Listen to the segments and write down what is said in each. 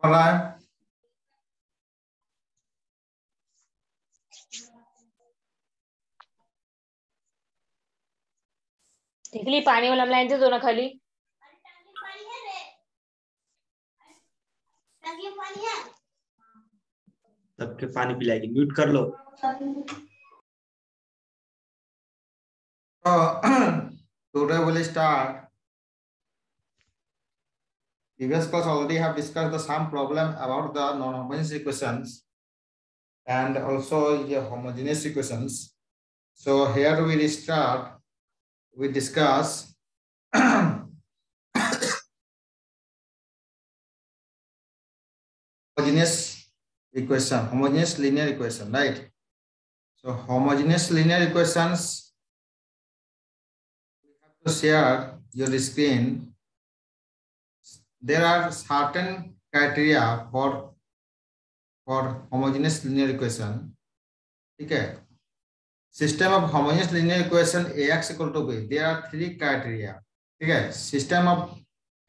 पढ़ रहा है? टिकली पानी वाला लाइन से दो ना खाली। सबके पानी पिलाएगी, म्यूट कर लो। Today we'll start. Previous class already have discussed the some problem about the non-homogeneous equations and also the homogeneous equations. So here we start. We discuss homogeneous equation, homogeneous linear equation, right? So homogeneous linear equations, we have to share your screen. There are certain criteria for homogeneous linear equation. Okay. System of homogeneous linear equation AX equal to B. There are three criteria. Okay. System of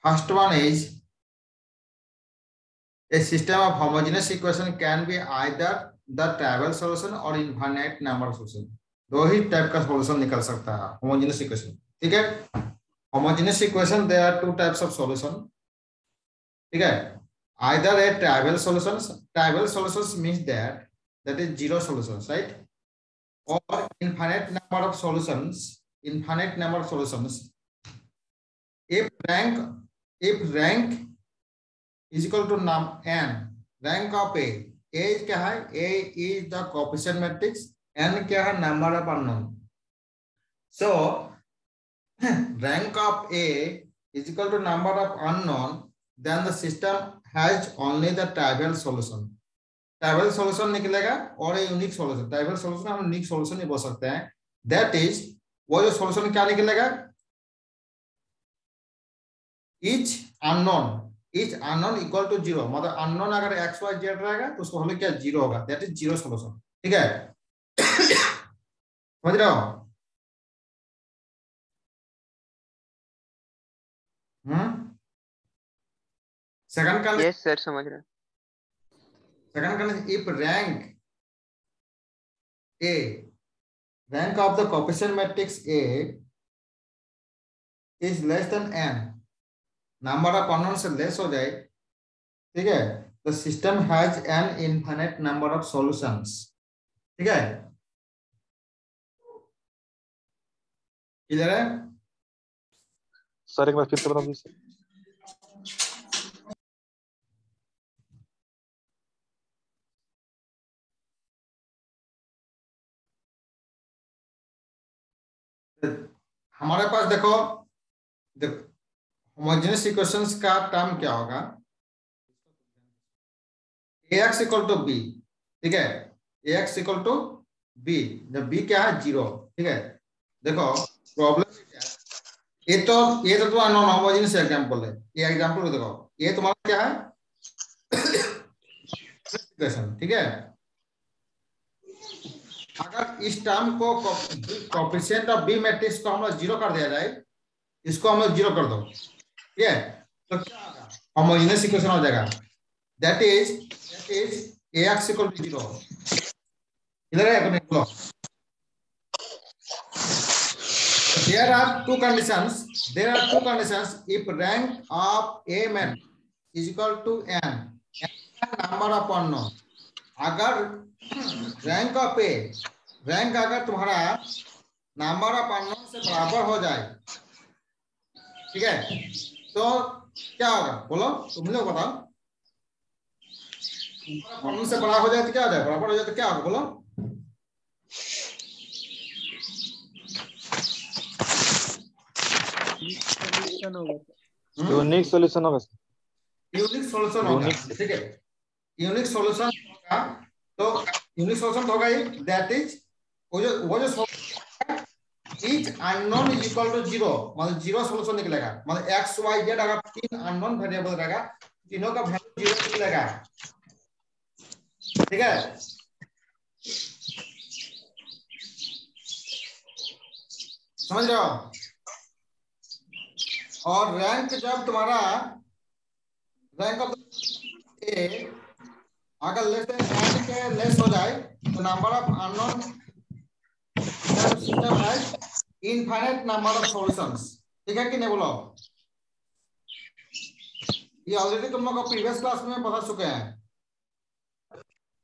first one is a system of homogeneous equation can be either the trivial solution or infinite number solution. दो ही type का solution निकल सकता है homogeneous equation. ठीक है. Homogeneous equation there are two types of solution. ठीक है. Either a trivial solutions. Trivial solutions means that is zero solutions, right? Or infinite number of solutions. Infinite number of solutions. If rank is equal to n, rank of A is क्या है? A is the coefficient matrix, n क्या है? Number of unknown. So rank of A is equal to number of unknown, then the system has only the trivial solution. Trivial solution निकलेगा और a unique solution. Trivial solution हम unique solution नहीं बोल सकते हैं. That is वो जो solution क्या निकलेगा? Each unknown equal to zero. मतलब unknown अगर x y z रहेगा तो उसको हमें क्या जीरो होगा. That is zero solution. ठीक है. समझ रहे हो? Second condition. यस सर समझ रहे हैं. Second condition if rank of the coefficient matrix A is less than n, number of unknown से लेस हो जाए. ठीक है. the system has an infinite number of solutions. ठीक है. क्लियर है सर? एक बार फिर से बता दीजिए. हमारे पास देखो होमोजेनियस इक्वेशंस का टर्म क्या होगा? ax equal to b. ठीक है. ax equal to b. जब b क्या है? जीरो. ठीक है. देखो प्रॉब्लम क्या है? ये तो नॉन होमोजेनियस एग्जांपल है. ये एग्जांपल देखो. ये तुम्हारा क्या है? इक्वेशन. ठीक है. अगर इस टर्म को कोएफिशिएंट ऑफ बी मैट्रिक्स को हम लोग जीरो कर दिया जाए, इसको हम लोग जीरो कर दो. ठीक है. तो क्या होगा? होमोजेनियस इक्वेशन हो जाएगा. That is ax equal to zero. इधर है अपने बोलो. There are two conditions. If rank of A matrix is equal to n, number of unknown. अगर रैंक ऑफ ए, रैंक अगर तुम्हारा नंबर ऑफ अननोन से बराबर हो जाए, ठीक है, तो क्या होगा? बोलो, तुम लोग बताओ. अननोन से बड़ा हो जाए तो क्या हो जाए? बराबर हो जाए तो क्या होगा? बोलो. यूनिक सॉल्यूशन होगा. यूनिक सॉल्यूशन होगा. ठीक है. यूनिक सॉल्यूशन होगा. तो यूनिक सॉल्यूशन होगा ये. दैट इज वो जो each unknown is equal to zero. मतलब जीरो सॉल्यूशन निकलेगा. मतलब x y z अगर तीन अननोन वेरिएबल रहेगा, तीनों का वैल्यू जीरो निकलेगा. ठीक है. समझ रहे हो? और रैंक जब तुम्हारा रैंक ऑफ ए अगर लेस देन n के लेस हो जाए तो number of unknown system has infinite number of solutions. ठीक है कि नहीं बोलो? ये ऑलरेडी तुम लोग को प्रीवियस क्लास में पढ़ा चुके हैं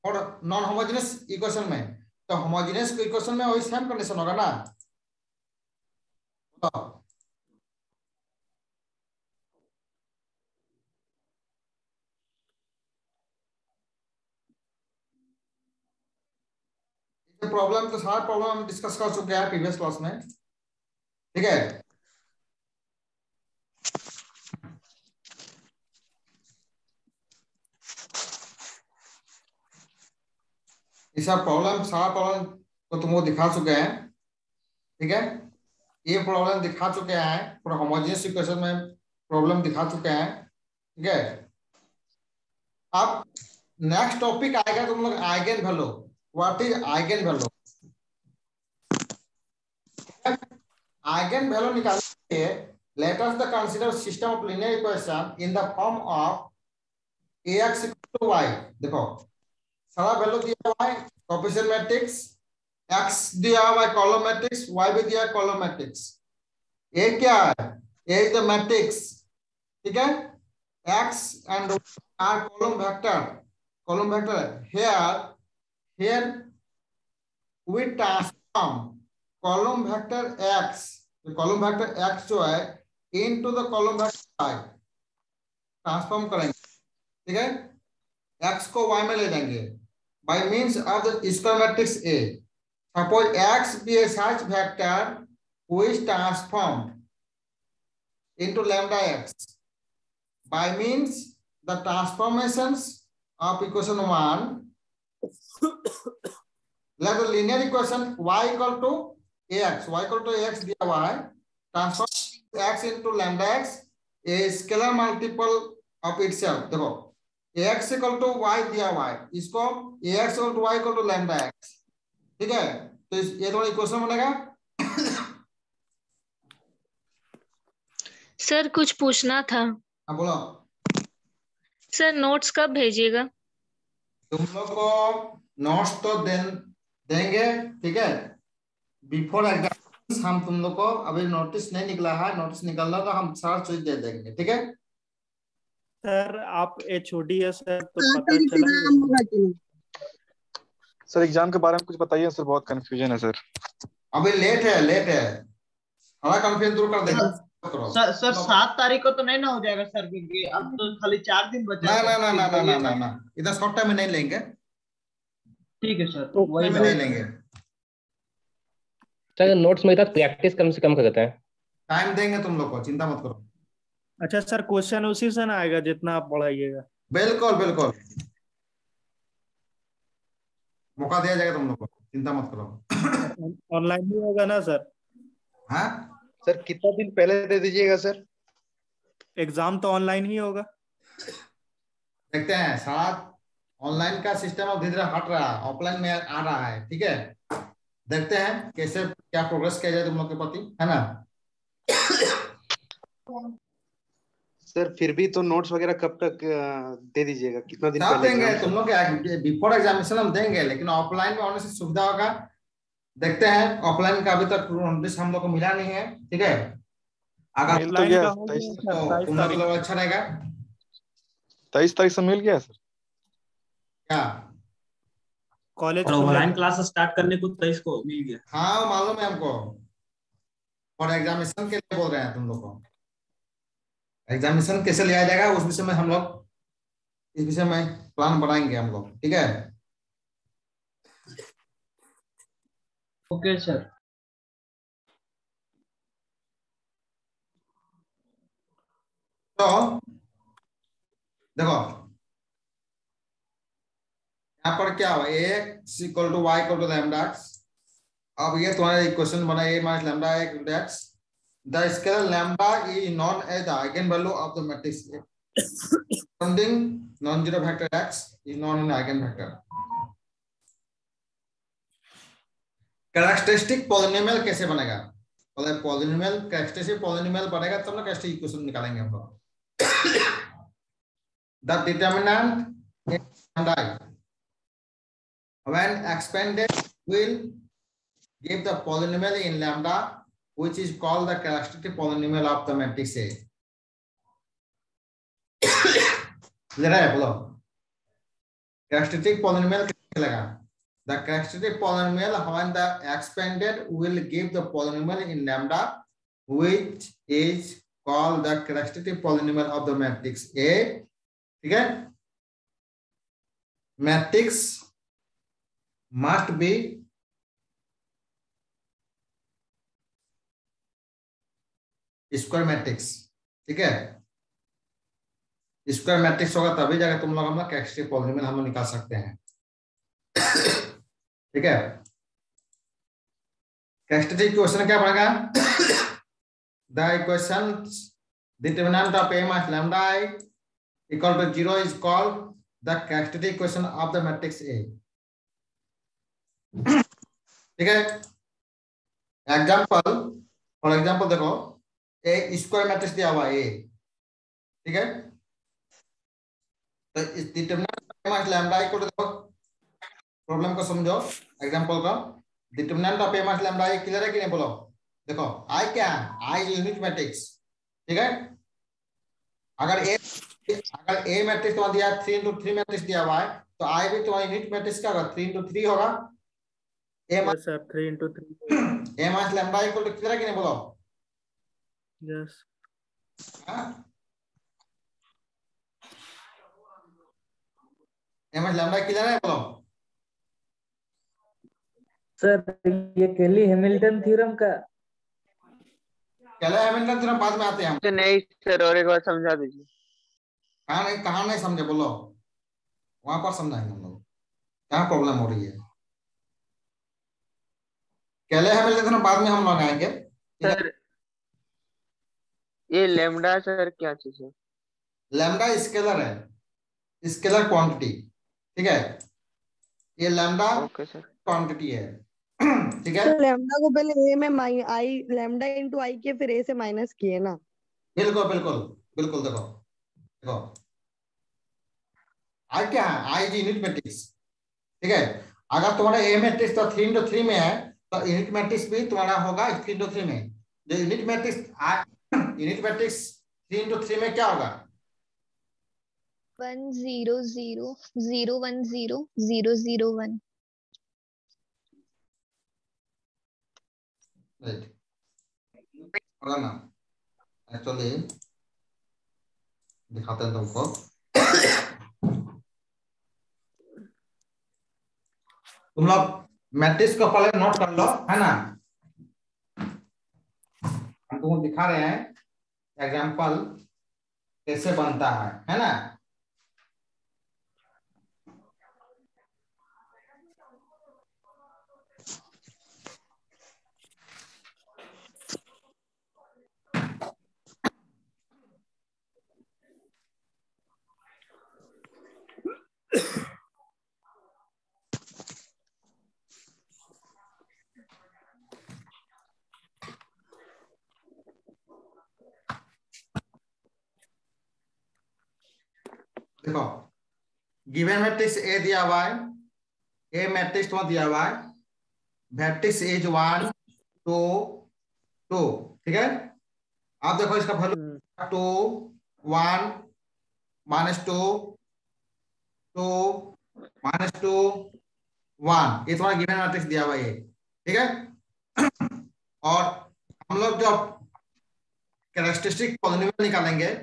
और नॉन होमोजेनियस इक्वेशन में। तो होमोजेनियस इक्वेशन में वही सेम कंडीशन होगा ना? तो प्रॉब्लम तो सारा प्रॉब्लम हम डिस्कस कर चुके हैं प्रीवियस क्लास में। ठीक है, ये सब प्रॉब्लम सारा प्रॉब्लम तो तुमको दिखा चुके हैं। ठीक है, ये प्रॉब्लम दिखा चुके हैं, पूरा होमोजेनियस इक्वेशन में प्रॉब्लम दिखा चुके हैं। ठीक है, अब नेक्स्ट टॉपिक आएगा तुम लोग eigen value. What is eigen value? Eigen value निकालने के लिए let us the consider system of linear equation in the form of ax = y। देखो सारा वैल्यू दिया हुआ है, कोएफिशिएंट मैट्रिक्स, x दिया हुआ है कॉलम मैट्रिक्स, y भी दिया है कॉलम मैट्रिक्स। ये क्या है? ये इज द मैट्रिक्स। ठीक है, x and y are column vector here we transform column vector x, तो column vector x जो है into the column vector y transform करेंगे। ठीक है, x को y में ले जाएंगे by means of the square matrix A। Suppose x be a such vector which is transformed into lambda x by means the transformations of equation 1, let the linear equation y equal to ax दिया हुआ है, transform x into lambda x, a scalar multiple of itself। देखो ax equal to y दिया हुआ है, इसको ax equal to y equal to lambda x। ठीक है, तो ये थोड़ा इक्वेशन बनेगा। सर कुछ पूछना था। हाँ बोलो। सर नोट्स कब भेजिएगा? तुम लोग को नोट्स तो देंगे। ठीक है, बिफोर एग्जाम हम तुम लोग को, अभी नोटिस नहीं निकला है, नोटिस निकलना तो हम सारा चीज दे देंगे। ठीक है सर आप एचओडी है सर, तो पता चला। सर एग्जाम के बारे में कुछ बताइए सर, बहुत कंफ्यूजन है सर। अभी लेट है, थोड़ा कंफ्यूजन दूर कर देगा। सर 7 तारीख को तो नहीं ना हो जाएगा सर, क्योंकि अब तो खाली 4 दिन बचा है। ना इतना शॉर्ट टाइम में नहीं लेंगे। ठीक है सर, तो वही नहीं लेंगे। सर नोट्स में प्रैक्टिस कम से कम करते हैं, टाइम देंगे तुम लोग को, चिंता मत करो। अच्छा सर, क्वेश्चन उसी से ना आएगा जितना आप पढ़ाइएगा? बिल्कुल मौका दिया जाएगा तुम लोग को, चिंता मत करो। ऑनलाइन ही होगा ना सर? हाँ सर कितना दिन पहले दे दीजिएगा सर? एग्जाम तो ऑनलाइन ही होगा। देखते हैं, साथ ऑनलाइन का सिस्टम अब धीरे धीरे हट रहा है, ऑफलाइन में आ रहा है। ठीक है, देखते हैं कैसे क्या प्रोग्रेस किया जाए तुम लोग के प्रति, है ना? सर फिर भी तो नोट्स वगैरह कब तक दे दीजिएगा? कितना दिन साथ पहले देंगे तुम लोग के बिफोर एग्जामिनेशन हम देंगे, लेकिन ऑफलाइन में होने से सुविधा होगा। देखते हैं, ऑफलाइन का अभी तक नोटिस हम लोग को मिला नहीं है। ठीक है, अगर मिल तो गया तो तुम लोग अच्छा रहेगा। 23 तारीख से मिल गया सर। क्या कॉलेज ऑनलाइन क्लास स्टार्ट करने को 23 को मिल गया? हाँ मालूम है हमको, और एग्जामिनेशन के लिए बोल रहे हैं तुम लोग को। एग्जामिनेशन कैसे लिया जाएगा उस विषय में हम लोग, इस विषय में प्लान बनाएंगे हम लोग। ठीक है, ओके सर। तो देखो यहाँ पर क्या हुआ, x equal to y equal to lambda x. अब ये तुम्हारा इक्वेशन बना, a minus lambda x, the scalar lambda is known as the eigenvalue of the matrix A. Corresponding non-zero vector x is known as eigenvector. Characteristic polynomial कैसे बनेगा? Polynomial characteristic polynomial बनेगा तब ना characteristic equation निकालेंगे हम लोग। the determinant in lambda I when expanded will give the polynomial in lambda which is called the characteristic polynomial of the matrix A. Clear है? बोलो characteristic polynomial कैसे लगा? The characteristic polynomial when the expanded will give the polynomial in lambda which is called the characteristic polynomial of the matrix A. ठीक है? Matrix must be square matrix. ठीक है? Square matrix होगा तभी जाकर तुम लोग हम लोग कैरेक्टरिस्टिक पॉलिनोमियल हम निकाल सकते हैं. ठीक है? कैरेक्टरिस्टिक इक्वेशन क्या पड़ेगा? The equation determinant of a minus lambda I equal to 0 is called the characteristic equation of the matrix A. ठीक है? एग्जांपल, फॉर एग्जांपल देखो ए स्क्वायर मैट्रिक्स दिया हुआ है. ठीक है? तो इस determinant of lambda equal to, देखो प्रॉब्लम को समझो, एग्जांपल का determinant of a minus lambda I clear है कि नहीं? बोलो. देखो I क्या है? I unit matrix. ठीक है? अगर a मैट्रिक्स तुम्हारा दिया 3 into 3 मैट्रिक्स दिया हुआ है तो I भी तुम्हारा यूनिट मैट्रिक्स क्या होगा? 3 into 3 होगा. yes sir 3 into 3 a minus lambda equal to clear है कि नहीं? बोलो. yes a minus lambda clear है? बोलो. सर ये केली हैमिल्टन थ्योरम का केली हैमिल्टन थ्योरम बाद में आते हैं हम. नहीं सर, और एक बार समझा दीजिए. कहाँ नहीं समझे? बोलो. वहां पर समझाएंगे हम लोग कहाँ प्रॉब्लम हो रही है. केली हैमिल्टन थ्योरम बाद में हम लोग आएंगे. सर ये लैम्डा सर क्या चीज है? लैम्डा स्केलर है, स्केलर क्वांटिटी. ठीक है? ये लैम्डा ओके सर. क्वांटिटी है. ठीक है? तो लैम्डा को पहले ए में आई लैम्डा इनटू आई के फिर ए से माइनस किए ना. बिल्कुल बिल्कुल बिल्कुल. देखो देखो आई क्या है? आई जी यूनिट मैट्रिक्स. ठीक है? अगर तुम्हारा ए मैट्रिक्स तो 3 into 3 में है तो यूनिट मैट्रिक्स भी तुम्हारा होगा 3 into 3 में. जो यूनिट मैट्रिक्स 3 into 3 में क्या होगा? 1 0 0 0 1 0 0 0 1. राइट. होगा ना? एक्चुअली दिखाते हैं तुमको. तुम लोग मैट्रिक्स को पहले नोट कर लो, है ना? हम तुमको दिखा रहे हैं एग्जांपल कैसे बनता है ना? देखो गिवन मैट्रिक्स ए दिया हुआ है, ए मैट्रिक्स तो दिया हुआ है, मैट्रिक्स इज 1 2 2. ठीक है? आप देखो इसका वैल्यू 2 1 -2 2 -2 1. ये तुम्हारा गिवन मैट्रिक्स दिया हुआ है. ठीक है? और हम लोग जब कैरेक्टरिस्टिक पॉलिनोमियल निकालेंगे,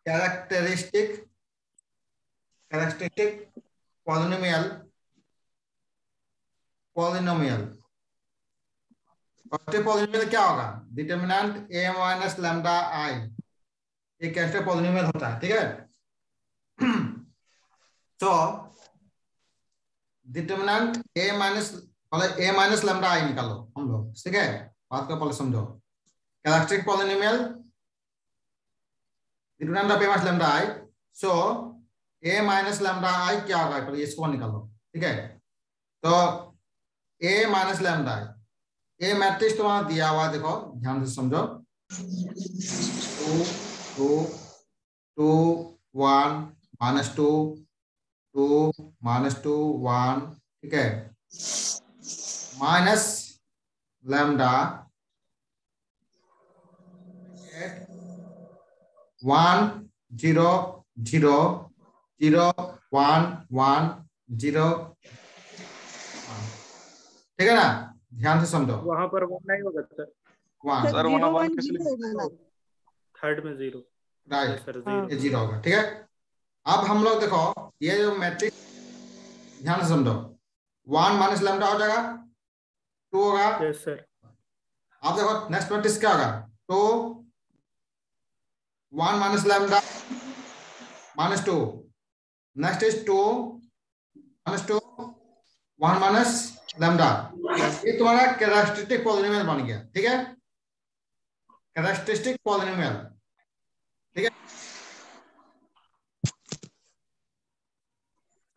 कैरेक्टरिस्टिक पॉलिनोमियल क्या होगा? Determinant a minus lambda I. ये कैरेक्टरिस्टिक पॉलिनोमियल होता है. ठीक है? तो determinant a minus lambda I निकालो हम लोग. ठीक है? बात को पहले समझो. Characteristic polynomial determinant of a minus lambda I. So a minus lambda I क्या होगा? पहले इसको निकालो. ठीक है? तो a minus lambda I, A matrix तो वहां दिया हुआ, देखो ध्यान से समझो. 2 2 2 1 -2 2 -2 1, ठीक है, माइनस लैम्डा 1 0 0 0 1 1 0, ठीक है ना, ध्यान से समझो। वहां पर 1 नहीं होगा सर, 1 सर सर, वहाँ 0 one 1 कैसे 0 होगा ना? थर्ड में 0। राइट, सर हाँ। 0। ये 0 होगा, ठीक है। अब हम लोग देखो ये जो मैट्रिक्स, ध्यान से समझो, 1 माइनस लैम्डा हो जाएगा, 2 होगा। Yes sir. अब देखो नेक्स्ट मैट्रिक्स क्या होगा, तो 1 minus lambda -2, next is 2 -2 1 minus lambda. ये तुम्हारा कैरेक्टरिस्टिक पॉलिनोमियल बन गया, ठीक है, कैरेक्टरिस्टिक पॉलिनोमियल, ठीक है।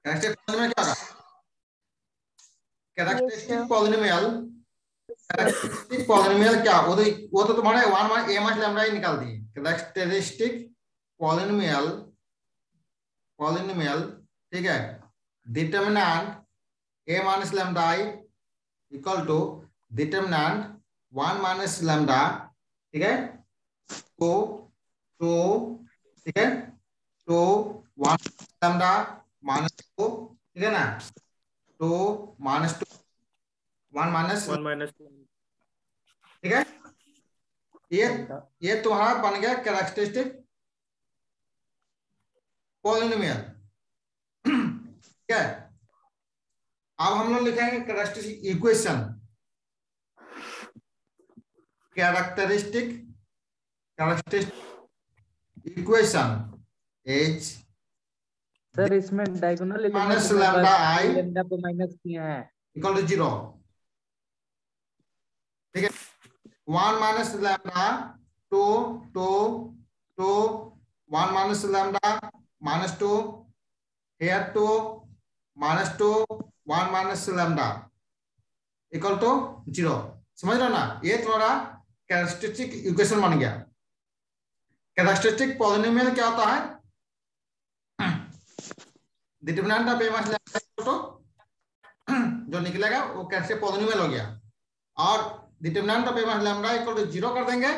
कैरेक्टरिस्टिक पॉलिनोमियल कैरेक्टरिस्टिक पॉलिनोमियल क्या, वो तो तुम्हारे 1 माइनस a माइनस लैम्डा ही निकाल दिए। कैरेक्टरिस्टिक पॉलिनोमियल पॉलिनोमियल, ठीक है, determinant a minus lambda i equal to determinant 1 minus lambda, ठीक है, तो ठीक है, तो 1 लैम्डा -2, ठीक है ना, तो -2 1 माइनस, 1 माइनस, ठीक है। ये तुम्हारा बन गया कैरेक्टरिस्टिक पॉलिनोमियल, ठीक है। अब हम लोग लिखेंगे characteristic equation, characteristic equation H sir इसमें डायगोनल माइनस एलिमेंट में लैम्डा बस आई लैम्डा को माइनस किया है इक्वल टू 0, ठीक है। 1 minus lambda 2 2 2 1 minus lambda -2 here 2 -2 1 minus lambda equal to 0, समझ रहे हो ना। ये तुम्हारा कैरेक्टरिस्टिक इक्वेशन बन गया। कैरेक्टरिस्टिक पॉलिनोमियल क्या होता है, determinant of a minus lambda equal to, जो निकलेगा वो कैरेक्टरिस्टिक पॉलिनोमियल हो गया, और determinant of a minus lambda equal to 0 कर देंगे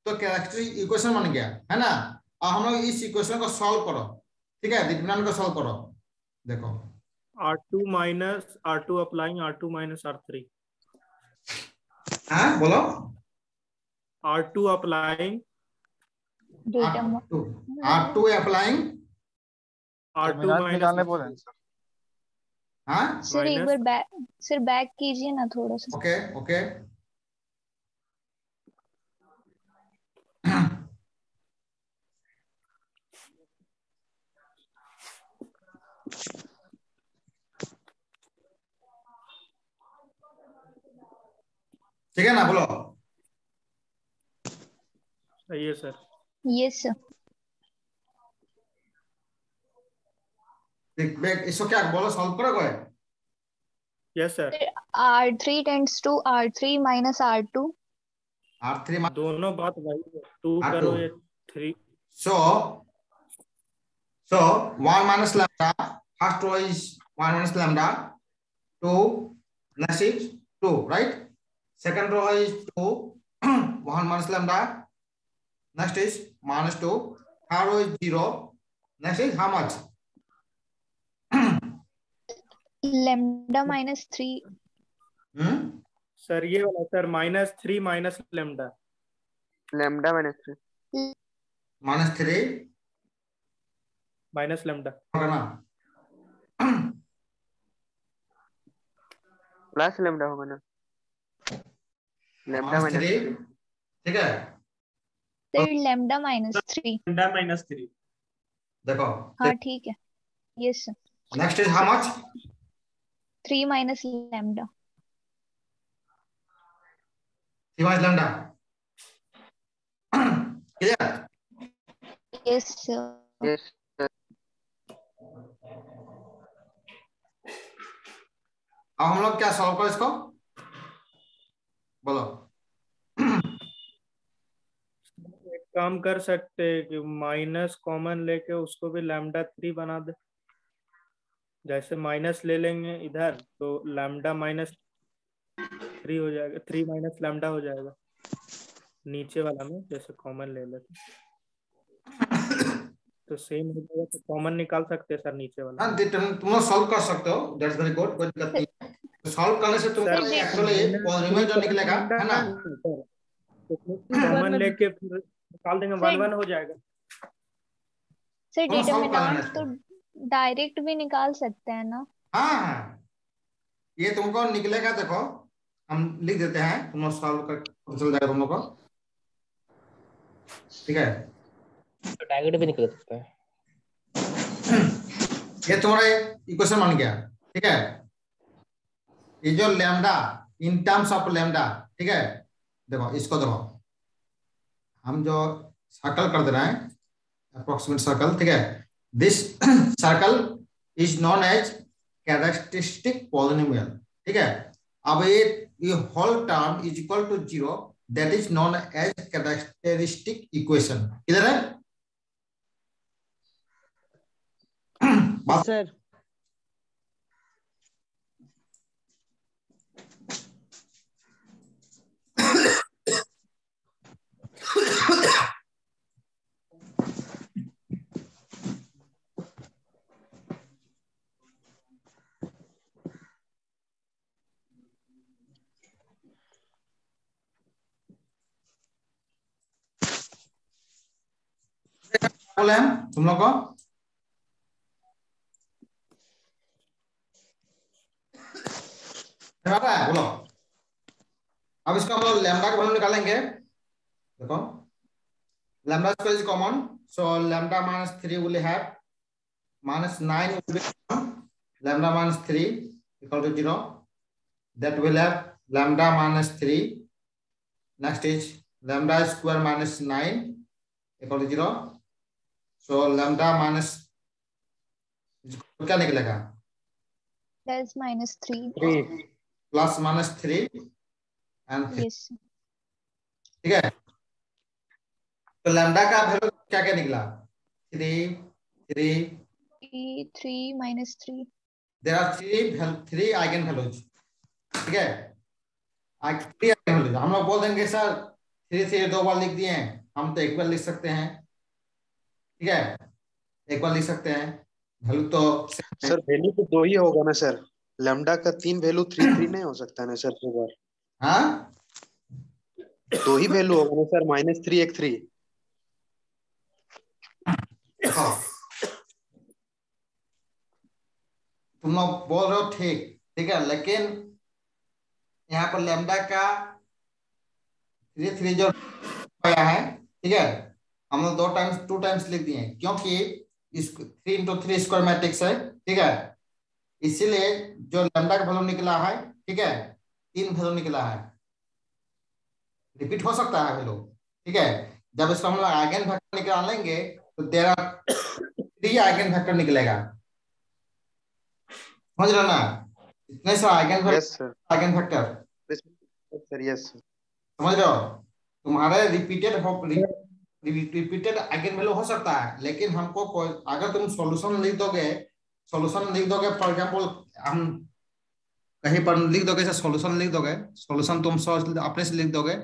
तो कैरेक्टरिस्टिक इक्वेशन बन गया, है ना। और हम लोग इस इक्वेशन को सॉल्व करो, ठीक है, डिटरमिनेंट को सॉल्व करो, देखो R2 minus R2 applying R2 minus R3, हाँ बोलो, R2 applying R2 applying R2 minus, हाँ, सर एक बार बैक कीजिए ना थोड़ा सा। ओके ओके, ठीक है ना, बोलो। सही है सर। Yes sir. इसको क्या बोलो, सॉल्व करोगे। Yes sir. R3 tends to R3 minus R2। R3 दोनों बात वही है, 2 R2. करो या 3। So 1 minus lambda, first row is 1 minus lambda, 2, next is 2, right? Second row is 2, 1 minus lambda, next is -2, third row is 0, next is how much? Lambda -3। Sir ये वाला sir -3 minus lambda, lambda -3 -3 minus lambda होगा ना, plus lambda होगा ना, lambda -3, ठीक है। Sir lambda -3। Lambda -3, देखो हाँ ठीक है, yes sir. Next is how much, 3 minus lambda. 3 minus lambda, clear. Yes sir. Yes अब हम लोग क्या सॉल्व करो इसको, बोलो। काम कर सकते हैं कि माइनस कॉमन लेके उसको भी लैम्डा 3 बना दे। जैसे माइनस ले लेंगे इधर तो लैम्डा -3 हो जाएगा, 3 माइनस लैम्डा हो जाएगा नीचे वाला में। जैसे कॉमन ले लेते तो सेम हो जाएगा, तो कॉमन निकाल सकते हैं सर नीचे वाला। हाँ, तुम लोग सॉल्व कर सकते हो, दैट्स वेरी गुड, कोई दिक्कत नहीं है। तो सॉल्व करने से तुमको सर एक्चुअली पॉलीनोमियल जो निकलेगा है ना, कॉमन लेके फिर निकाल देंगे, 1 हो जाएगा। सर तुम सॉल्व कर लेना डिटरमिनेंट तो इसको। डायरेक्ट भी निकाल सकते हैं ना? हाँ, ये तुमको निकलेगा, देखो हम लिख देते हैं, तुम लोग सॉल्व कर चल जाएगा तुम लोग को, ठीक है। तो डायरेक्ट भी निकल सकता है। ये तुम्हारा इक्वेशन बन गया, ठीक है। ये जो lambda in terms of lambda, ठीक है, देखो इसको देखो, हम जो सर्कल कर दे रहे हैं, अप्रोक्सीमेट सर्कल, ठीक है। This circle is known as characteristic polynomial, ठीक है। अब ये whole term is equal to 0, that is known as characteristic equation. किधर है सर? बोले हम तुम लोग को? बोलो। अब इसका हम लोग लैम्डा का वैल्यू निकालेंगे। देखो lambda square is common, so lambda minus 3 will have -9 will be common. Lambda minus 3 equal to 0. That will have lambda minus 3. Next is lambda square minus 9 equal to 0. So lambda minus क्या निकलेगा? Plus -3. Plus minus 3 and 3. Yes. ठीक है। तो lambda का value क्या क्या निकला? 3 -3. There are 3 eigen values, ठीक है। 3 आइगन वैल्यूज हम लोग बोल देंगे सर 3 2 बार लिख दिए हैं, हम तो एक बार लिख सकते हैं, ठीक है, एक बार लिख सकते हैं। वैल्यू तो सर वैल्यू तो 2 ही होगा ना सर, लैम्डा का 3 वैल्यू 3 3 नहीं हो सकता ना सर? 2 बार हाँ 2 ही वैल्यू होगा ना सर, -3 1 3। तुम लोग बोल रहे हो ठीक, ठीक है, लेकिन यहाँ पर लैम्डा का 3 जो आया है, ठीक है, हम लोग 2 टाइम्स लिख दिए क्योंकि इस 3 × 3 स्क्वायर मैट्रिक्स है, ठीक है। इसीलिए जो लैम्डा का वैल्यू निकला है, ठीक है, 3 वैल्यू निकला है, रिपीट हो सकता है वैल्यू, ठीक है। जब इसको हम लोग आइगन वेक्टर निकालेंगे तो देयर आर 3 आइगन वेक्टर निकलेगा, समझ रहे हो ना? इतने सारे eigen vector, eigen vector sir yes समझ रहे हो? तुम्हारे रिपीटेड आइगन वैल्यू हो सकता है, लेकिन हमको अगर तुम सॉल्यूशन लिख दोगे, फॉर एग्जांपल हम कहीं पर लिख दोगे सर, सॉल्यूशन लिख दोगे, सॉल्यूशन तुम अपने से लिख दोगे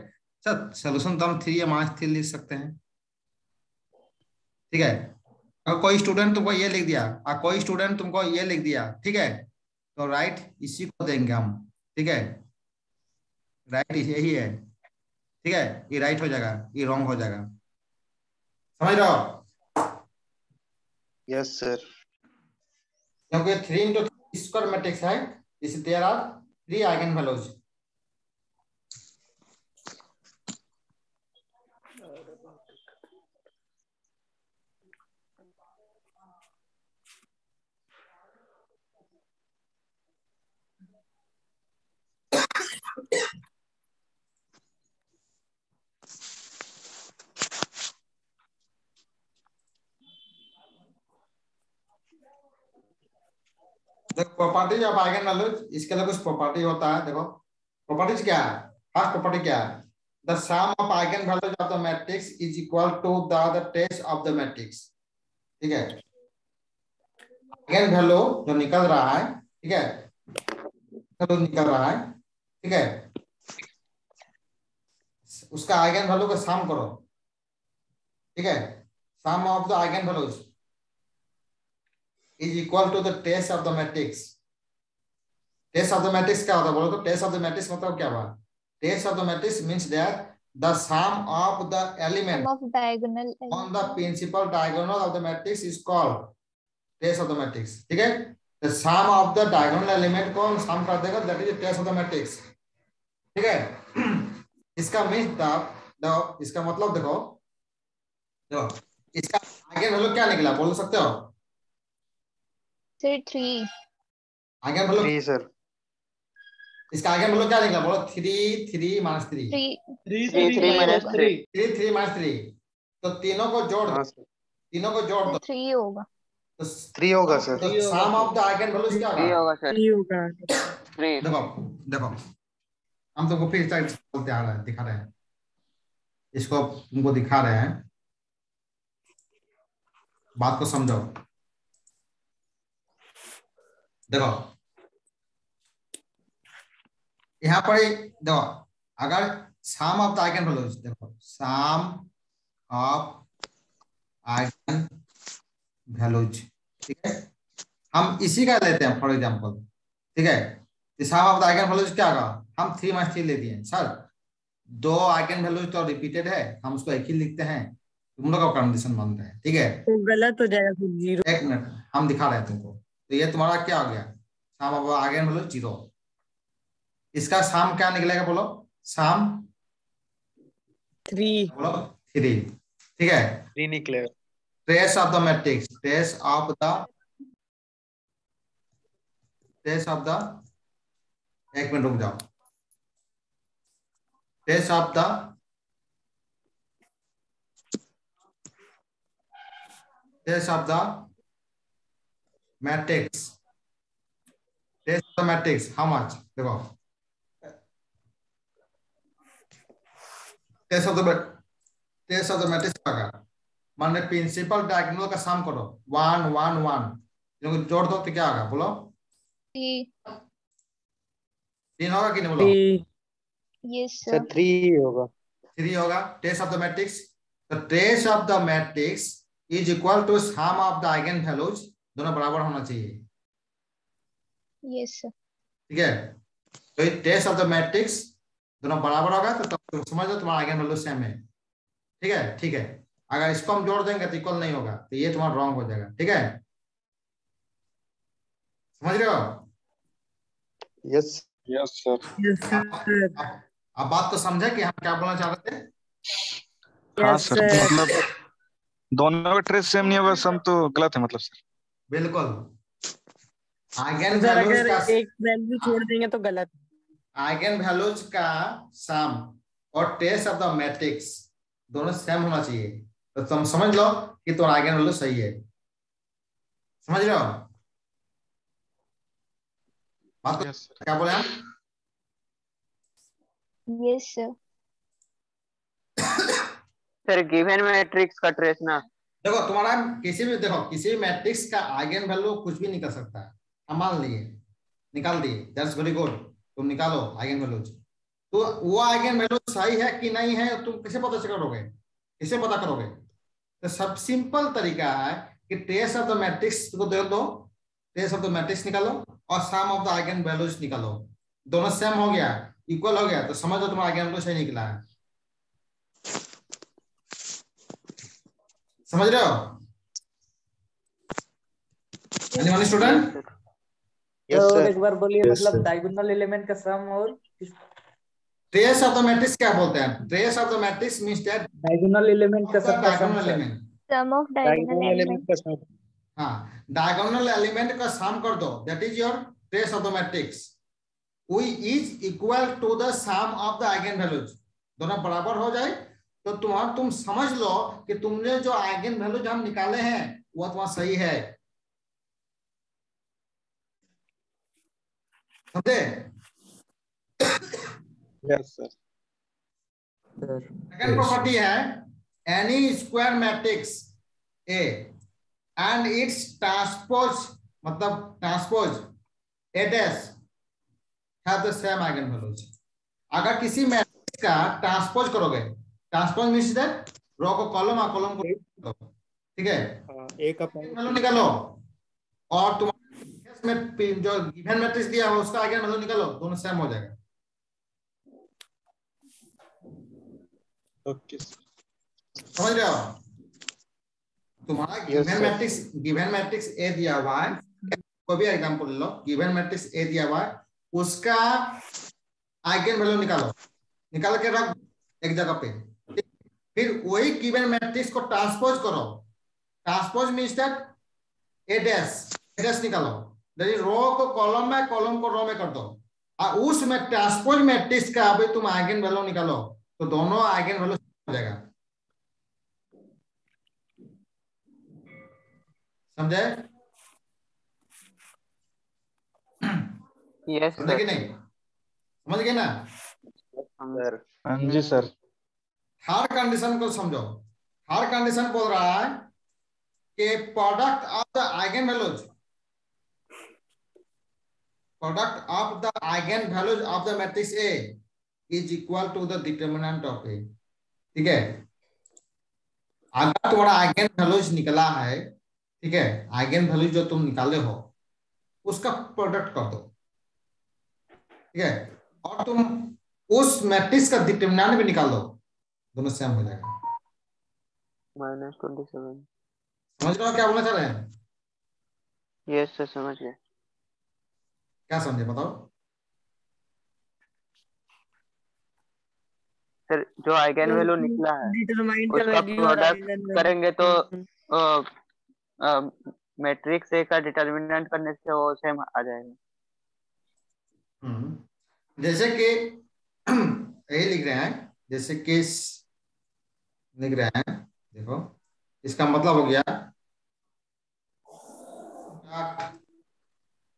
सर, सॉल्यूशन तो हम 3 या -3 लिख सकते हैं, ठीक है। अगर कोई स्टूडेंट तुमको ये लिख दिया और कोई स्टूडेंट तुमको ये लिख दिया, ठीक है, तो राइट इसी को देंगे हम, ठीक है, राइट यही है, ठीक है, ये राइट हो जाएगा, ये रॉन्ग हो जाएगा, समझ रहे हो? Yes sir. क्योंकि 3 × 3 स्क्वायर मैट्रिक्स है, इसलिए देयर आर 3 आइगन वैल्यूज। देखो प्रॉपर्टीज ऑफ आइगन वैल्यूज, इसके लिए कुछ प्रॉपर्टी होता है। देखो प्रॉपर्टीज क्या है, फर्स्ट प्रॉपर्टी क्या है, the sum of eigenvalues of the matrix is equal to the trace of the matrix. ठीक है, आइगन वैल्यू जो निकल रहा है, ठीक है, जो निकल रहा है, ठीक है, उसका आइगन वैल्यू का सम करो, ठीक है, sum of the eigen values is equal to the trace of the matrix. Trace of the matrix क्या होता है बोलो तो? ट्रेस ऑफ द मैट्रिक्स मतलब क्या हुआ? Trace of the matrix means that the sum of the element Sum of diagonal on the principal diagonal of the matrix is called trace of the matrix. ठीक है, the sum of the diagonal element को हम sum कर देगा, that is the trace of the matrix. ठीक है, इसका means the इसका मतलब देखो, इसका आइगन वैल्यू क्या निकला बोल सकते हो? Say 3. Eigen value 3 sir. इसका आइगन वैल्यू क्या निकला बोलो? 3 3 माइनस 3 3 3 माइनस 3. तो तीनों को जोड़ दो, तीनों को जोड़ दो, 3 होगा. तो 3 होगा सर. तो सम ऑफ द आइगन वैल्यूज क्या होगा? देखो देखो, हम तुमको फिर दिखा रहे हैं, इसको तुमको दिखा रहे हैं, बात को समझो. देखो यहाँ पर देखो, अगर सम ऑफ द आइगन वैल्यूज, देखो सम ऑफ आइगन वैल्यूज, ठीक है, हम इसी का लेते हैं फॉर एग्जांपल. ठीक है, sum of the eigen values क्या होगा? हम 3 माइनस 3 ले दिए सर, 2 आइगन वैल्यूज तो रिपीटेड है, हम उसको एक ही लिखते हैं, तुम लोग का कंडीशन बनता है. ठीक है, तो गलत हो जाएगा फिर 0. एक मिनट, हम दिखा रहे हैं तुमको. तो ये तुम्हारा क्या हो गया? सम ऑफ आइगन वैल्यूज 0. इसका सम क्या निकलेगा बोलो? सम 3. बोलो 3. ठीक है, 3 निकलेगा. Trace of the matrix, trace of the, एक मिनट रुक जाओ, trace of the matrix, trace of the matrix how much? देखो ट्रेस ऑफ द मैट्रिक्स का मान प्रिंसिपल डायगोनल का सम करो, 1 1 1, जोड़ दो तो क्या होगा बोलो? 3 होगा कि नहीं बोलो? Yes sir. सर 3 होगा. 3 होगा. Trace of the matrix, the trace of the matrix is equal to sum of the eigen values, दोनों बराबर होना चाहिए. Yes sir. ठीक है, तो ये ट्रेस ऑफ द मैट्रिक्स दोनों बराबर होगा तो तब तुम समझ लो तुम्हारा आइगन वैल्यू सेम है. ठीक है, ठीक है, अगर इसको हम जोड़ देंगे तो इक्वल नहीं होगा, तो ये तुम्हारा रॉन्ग हो जाएगा. ठीक है, समझ रहे हो? Yes sir. अब बात तो समझे कि हम क्या बोलना चाह रहे थे? हाँ सर, मतलब दोनों का ट्रेस सेम नहीं होगा, सम तो गलत है मतलब सर. बिल्कुल, आइगन सर वैल्यूज अगर का, एक वैल्यू छोड़ देंगे तो गलत. आइगन वैल्यूज का सम और ट्रेस ऑफ द मैट्रिक्स दोनों सेम होना चाहिए, तो तुम समझ लो कि तुम्हारा आइगन वैल्यू सही है. समझ रहे हो बात? क्या बोले हम? Yes sir. Sir given matrix का ट्रेस ना, देखो तुम्हारा किसी भी मैट्रिक्स का आइगन वैल्यू कुछ भी निकल सकता है. हम मान लिए निकाल दिए, दैट्स वेरी गुड, तुम निकालो आइगन वैल्यूज. तो वो आइगन वैल्यू सही है कि नहीं है तुम कैसे पता करोगे? किसे पता करोगे? तो सब सिंपल तरीका है कि ट्रेस ऑफ द मैट्रिक्स को दे दो, ट्रेस ऑफ द मैट्रिक्स निकालो और सम ऑफ द आइगन वैल्यूज निकालो, दोनों सेम हो गया, इक्वल हो गया, तो समझ लो तुम्हारा आइगन वैल्यू सही निकला है. समझ रहे हो एनीवन स्टूडेंट? यस और सर. एक बार बोलिए, Yes, मतलब sir. डायगोनल एलिमेंट का सम और ट्रेस ऑफ द मैट्रिक्स क्या बोलते हैं? Trace of the matrix means that diagonal element का सबका sum. Diagonal element. Sum of diagonal element. हाँ, डायगोनल एलिमेंट का सम कर दो, that is your trace of the matrix. We is equal to the sum of the eigen values, दोनों बराबर हो जाए तो तुम समझ लो कि तुमने जो आइगन वैल्यूज हम निकाले हैं वो तुम्हारा सही है. समझे? Yes sir. सेकंड प्रॉपर्टी है any square matrix A and its transpose मतलब transpose A dash have the same eigen values. अगर किसी मैट्रिक्स का ट्रांसपोज करोगे, ट्रांसपोज मींस दैट रो को कॉलम और कॉलम को, ठीक है, ए का वैल्यू निकालो और तुम्हारे में जो गिवन मैट्रिक्स दिया है उसका आइगन वैल्यू निकालो, दोनों सेम हो जाएगा। ओके समझ रहे हो? तुम्हारा गिवन मैट्रिक्स ए दिया हुआ है, कोई भी एग्जांपल ले लो, गिवन मैट्रिक्स ए दिया हुआ है, उसका आइगन वैल्यू निकालो, निकाल के रख एक जगह पे, फिर वही गिवन मैट्रिक्स को ट्रांसपोज करो। Transpose means that A dash निकालो, रो को कॉलम में, कॉलम को रो में कर दो, और उसमें ट्रांसपोज मैट्रिक्स का अभी तुम आइगन वैल्यू निकालो, तो दोनों आइगन वैल्यू हो जाएगा। समझे? यस समझे कि नहीं? समझ गए ना? सर। हाँ जी सर। हर कंडीशन को समझो। हर कंडीशन बोल रहा है कि product of the eigen values, product of the eigen values of the matrix A is equal to the determinant of A. ठीक है, अगर तुम्हारा आइगन वैल्यूज निकला है, ठीक है, आइगन वैल्यू जो तुम निकाले हो उसका प्रोडक्ट कर दो, ठीक है, और तुम उस मैट्रिक्स का डिटरमिनेंट भी निकाल दो, दोनों सेम हो जाएगा। -27। समझ रहे हो क्या बोलना चाह रहे हैं? यस सर, समझ गए। क्या समझे बताओ? सर जो आइगन वैल्यू निकला है डिटरमाइन का उसका वैल्यू और प्रोडक्ट आइगन करेंगे तो मैट्रिक्स ए का डिटरमिनेंट करने से वो सेम आ जाएगा। जैसे कि यही लिख रहे हैं, जैसे कि लिख रहे हैं, देखो इसका मतलब हो गया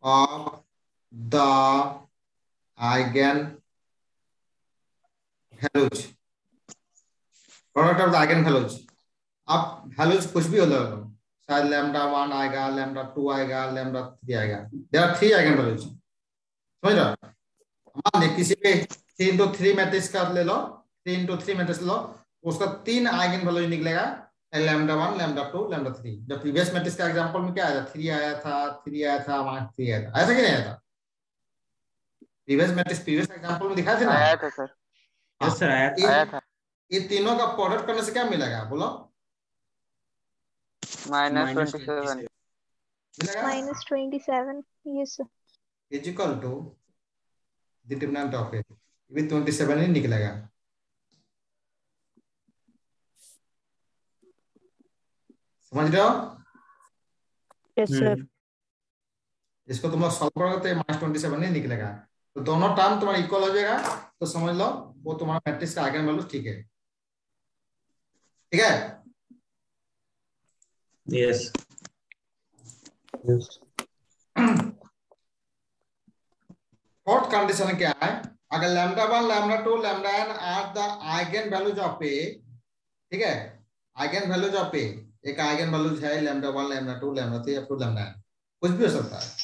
of the eigen values, product of the eigen values. अब वैल्यूज कुछ भी हो जाएगा, शायद λ1 आएगा, λ2 आएगा, λ3 आएगा, देयर आर 3 आइगन वैल्यूज। समझ रहे हो? मान लीजिए किसी पे 3x3 मैट्रिक्स का ले लो, 3x3 मैट्रिक्स लो, उसका 3 आइगन वैल्यू निकलेगा, λ1 λ2 λ3। जब प्रीवियस मैट्रिक्स का एग्जांपल में क्या आया था, 3 आया था, 3 आया था, 3 आया था, ऐसा कि नहीं आया था? प्रीवियस मैट्रिक्स प्रीवियस एग्जांपल में दिखाया था ना? आया था सर। यस सर, आया था। ये तीनों का प्रोडक्ट करने से क्या मिलेगा बोलो? -27 मिलेगा -27। Yes sir. Is equal to determinant of A, भी 27 ही निकलेगा। समझ रहे हो? Yes sir. इसको तुम लोग सॉल्व करोगे तो -27 ही निकलेगा, तो दोनों टर्म तुम्हारा इक्वल हो जाएगा, तो समझ लो वो तुम्हारा मैट्रिक्स का आइगन वैल्यू ठीक है। ठीक है? यस। फोर्थ कंडीशन क्या है? अगर λ1 λ2 λn are the eigen values of A, ठीक है, आइगन वैल्यूज ऑफ ए, एक आइगन वैल्यूज है λ1 λ2 λ3 अप टू λn, कुछ भी हो सकता है।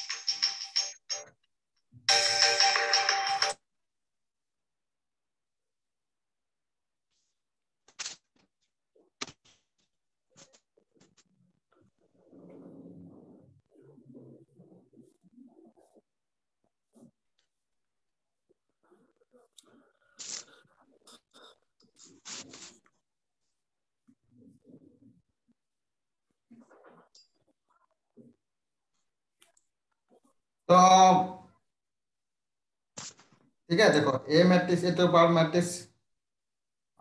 तो ठीक है, देखो A matrix, A to power matrix,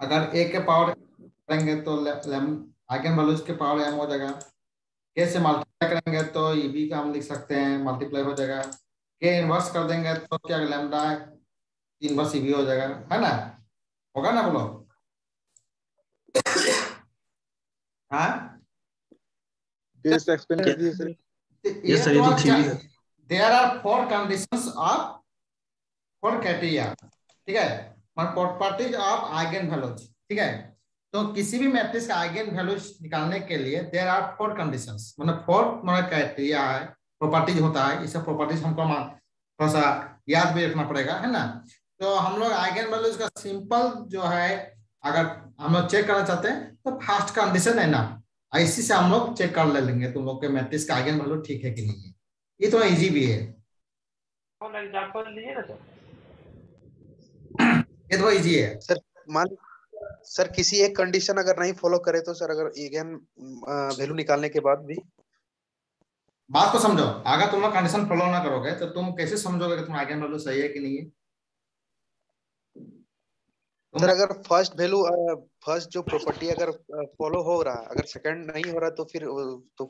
अगर ए के पावर करेंगे तो आइगन वैल्यूज के पावर m हो जाएगा। के से मल्टीप्लाई करेंगे तो ई बी का हम लिख सकते हैं, मल्टीप्लाई हो जाएगा। के इनवर्स कर देंगे तो क्या लैम्डा इनवर्स ई बी हो जाएगा, है ना? होगा ना बोलो? हाँ, बेस्ट एक्सप्लेन कर दिए सर। यस सर, ये तो ठीक है। There are 4 conditions of 4 criteria. ठीक है, प्रॉपर्टीज ऑफ आइगन वैल्यूज, ठीक है। तो किसी भी मैट्रिक्स का आइगन वैल्यूज निकालने के लिए देयर आर 4 कंडीशंस, मतलब 4 मतलब क्राइटेरिया है, प्रॉपर्टीज होता है। इसे प्रॉपर्टीज हमको थोड़ा सा याद भी रखना पड़ेगा, है ना। तो हम लोग आइगन वैल्यूज का सिंपल जो है, अगर हम लोग चेक करना चाहते हैं तो फर्स्ट कंडीशन है ना, इसी से हम लोग चेक कर ले लेंगे तुम लोग के मैट्रिक्स का आइगन वैल्यू ठीक है कि नहीं है। ये तो इजी भी है, ये तो इजी है सर। मान सर किसी एक कंडीशन अगर नहीं फॉलो करे तो सर, अगर आइगन वैल्यू निकालने के बाद भी, बात को समझो। अगर तुम लोग कंडीशन फॉलो ना करोगे तो तुम कैसे समझोगे कि तुम आइगन वैल्यू सही है कि नहीं है। सर अगर फर्स्ट जो प्रॉपर्टी अगर फॉलो हो रहा, अगर सेकंड नहीं हो रहा तो फिर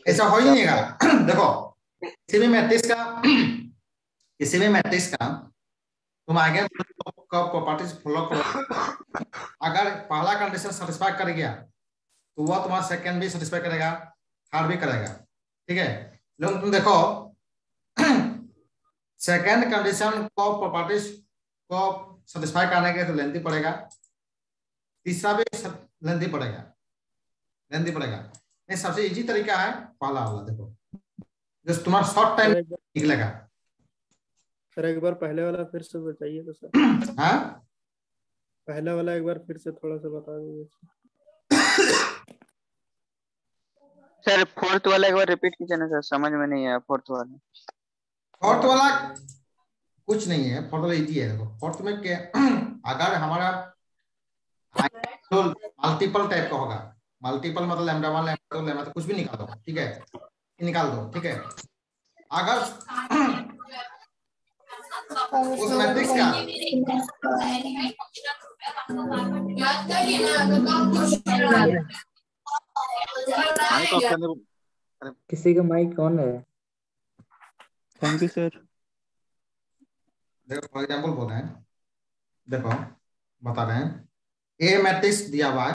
ऐसा हो ही नहीं होगा। देखो किसी भी मैट्रिक्स का तुम आइगन का प्रॉपर्टीज फॉलो करो, अगर पहला कंडीशन सेटिस्फाई कर गया तो वह तुम्हारा सेकंड भी सेटिस्फाई करेगा, थर्ड भी करेगा, ठीक है। लेकिन तुम देखो सेकंड कंडीशन को प्रॉपर्टीज को सेटिस्फाई करने के तो लेंथी पड़ेगा, तीसरा भी लेंथी पड़ेगा। ये सबसे इजी तरीका है पहला वाला, देखो जो तुम्हारा शॉर्ट टाइम निकलेगा। सर एक बार पहले वाला फिर से बताइए तो सर। हाँ पहला वाला एक बार फिर से थोड़ा सा बता दीजिए सर। फोर्थ वाला एक बार रिपीट कीजिए ना सर, समझ में नहीं आया फोर्थ वाला कुछ नहीं है, फोर्थ वाला इजी है। देखो फोर्थ में क्या, अगर हमारा तो मल्टीपल टाइप का होगा, मल्टीपल मतलब लैम्डा 1 लैम्डा 2 लैम्डा, तो कुछ भी निकाल दो, ठीक है, निकाल दो, ठीक है। अगर उस मैट्रिक्स का किसी का माइक ऑन है। Thank you sir. देखो फॉर एग्जांपल बोल रहे हैं, देखो बता रहे हैं, ए मैट्रिक्स दिया हुआ है,